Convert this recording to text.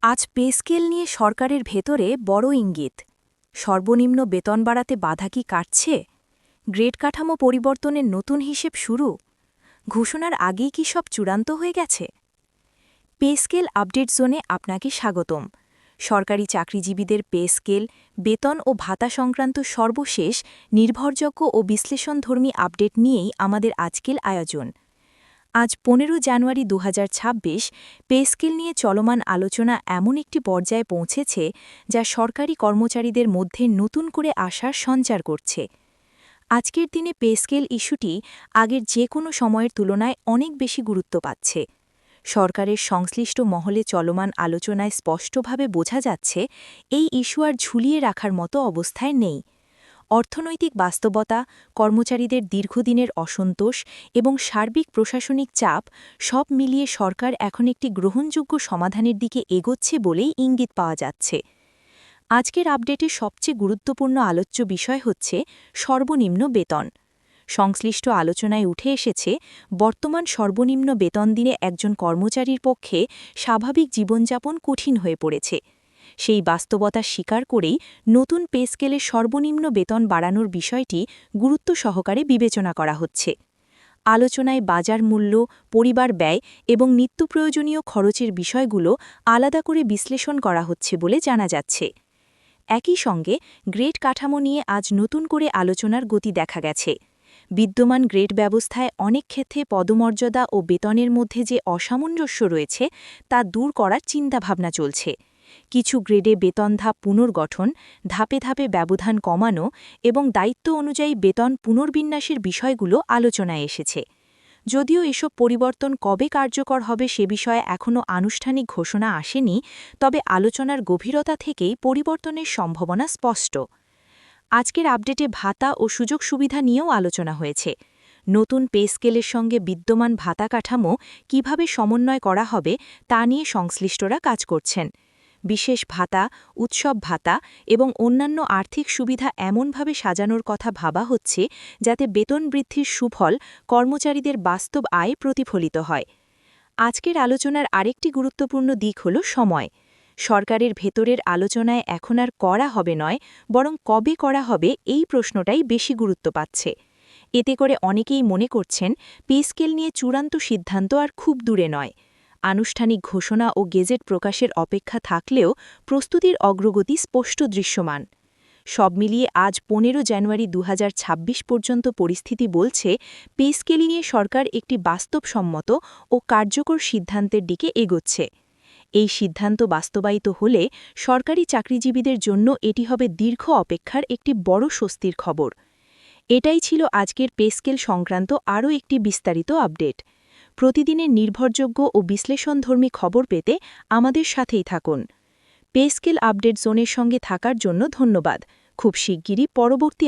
আজ pay scale নিয়ে সরকারের ভেতরে বড় ইঙ্গিত। সর্বনিম্ন বেতন বাড়াতে বাধা কি কাটছে? গ্রেড কাঠামো পরিবর্তনের নতুন হিসেব শুরু? ঘোষণার আগেই কি সব চূড়ান্ত হয়ে গেছে? পে স্কেল আপডেট জোনে আপনাকে স্বাগতম। সরকারি চাকরিজীবীদের পে স্কেল, বেতন ও ভাতা সংক্রান্ত সর্বশেষ নির্ভরযোগ্য ও বিশ্লেষণধর্মী আপডেট নিয়েই আমাদের আজকের আয়োজন। আজ ১৫ জানুয়ারি ২০২৬ পে স্কেল নিয়ে চলমান আলোচনা এমন একটি পর্যায়ে পৌঁছেছে যা সরকারি কর্মচারীদের মধ্যে নতুন করে আশার সঞ্চার করছে। আজকের দিনে পে স্কেল ইস্যুটি আগের যে কোনো সময়ের তুলনায় অনেক বেশি গুরুত্ব পাচ্ছে। সরকারের সংশ্লিষ্ট মহলে চলমান আলোচনায় স্পষ্টভাবে বোঝা যাচ্ছে এই ইস্যু আর ঝুলিয়ে রাখার মতো অবস্থায় নেই। অর্থনৈতিক বাস্তবতা, কর্মচারীদের দীর্ঘদিনের অসন্তোষ এবং সার্বিক প্রশাসনিক চাপ সব মিলিয়ে সরকার এখন একটি গ্রহণযোগ্য সমাধানের দিকে এগোচ্ছে বলেই ইঙ্গিত পাওয়া যাচ্ছে। আজকের আপডেটে সবচেয়ে গুরুত্বপূর্ণ আলোচ্য বিষয় হচ্ছে সর্বনিম্ন বেতন। সংশ্লিষ্ট আলোচনায় উঠে এসেছে বর্তমান সর্বনিম্ন বেতন দিনে একজন কর্মচারীর পক্ষে স্বাভাবিক জীবনযাপন কঠিন হয়ে পড়েছে। সেই বাস্তবতা স্বীকার করেই নতুন পে স্কেলে সর্বনিম্ন বেতন বাড়ানোর বিষয়টি গুরুত্ব সহকারে বিবেচনা করা হচ্ছে। আলোচনায় বাজার মূল্য, পরিবার ব্যয় এবং নিত্যপ্রয়োজনীয় খরচের বিষয়গুলো আলাদা করে বিশ্লেষণ করা হচ্ছে বলে জানা যাচ্ছে। একই সঙ্গে গ্রেড কাঠামো নিয়ে আজ নতুন করে আলোচনার গতি দেখা গেছে। বিদ্যমান গ্রেড ব্যবস্থায় অনেক ক্ষেত্রে পদমর্যাদা ও বেতনের মধ্যে যে অসামঞ্জস্য রয়েছে তা দূর করার চিন্তাভাবনা চলছে। কিছু গ্রেডে বেতন ধাপ পুনর্গঠন, ধাপে ধাপে ব্যবধান কমানো এবং দায়িত্ব অনুযায়ী বেতন পুনর্বিন্যাসের বিষয়গুলো আলোচনায় এসেছে। যদিও এসব পরিবর্তন কবে কার্যকর হবে সে বিষয়ে এখনও আনুষ্ঠানিক ঘোষণা আসেনি, তবে আলোচনার গভীরতা থেকেই পরিবর্তনের সম্ভাবনা স্পষ্ট। আজকের আপডেটে ভাতা ও সুযোগ সুবিধা নিয়েও আলোচনা হয়েছে। নতুন পে স্কেলের সঙ্গে বিদ্যমান ভাতা কাঠামো কীভাবে সমন্বয় করা হবে তা নিয়ে সংশ্লিষ্টরা কাজ করছেন। বিশেষ ভাতা, উৎসব ভাতা এবং অন্যান্য আর্থিক সুবিধা এমনভাবে সাজানোর কথা ভাবা হচ্ছে যাতে বেতন বৃদ্ধির সুফল কর্মচারীদের বাস্তব আয়ে প্রতিফলিত হয়। আজকের আলোচনার আরেকটি গুরুত্বপূর্ণ দিক হল সময়। সরকারের ভেতরের আলোচনায় এখন আর করা হবে নয়, বরং কবে করা হবে এই প্রশ্নটাই বেশি গুরুত্ব পাচ্ছে। এতে করে অনেকেই মনে করছেন পে স্কেল নিয়ে চূড়ান্ত সিদ্ধান্ত আর খুব দূরে নয়। আনুষ্ঠানিক ঘোষণা ও গেজেট প্রকাশের অপেক্ষা থাকলেও প্রস্তুতির অগ্রগতি স্পষ্ট দৃশ্যমান। সব মিলিয়ে আজ ১৫ জানুয়ারি ২০২৬ পর্যন্ত পরিস্থিতি বলছে পে স্কেল নিয়ে সরকার একটি বাস্তবসম্মত ও কার্যকর সিদ্ধান্তের দিকে এগোচ্ছে। এই সিদ্ধান্ত বাস্তবায়িত হলে সরকারি চাকরিজীবীদের জন্য এটি হবে দীর্ঘ অপেক্ষার একটি বড় স্বস্তির খবর। এটাই ছিল আজকের পে স্কেল সংক্রান্ত আরও একটি বিস্তারিত আপডেট। প্রতিদিনের নির্ভরযোগ্য ও বিশ্লেষণধর্মী খবর পেতে আমাদের সাথেই থাকুন। পে স্কেল আপডেট জোনের সঙ্গে থাকার জন্য ধন্যবাদ। খুব শিগগিরই পরবর্তী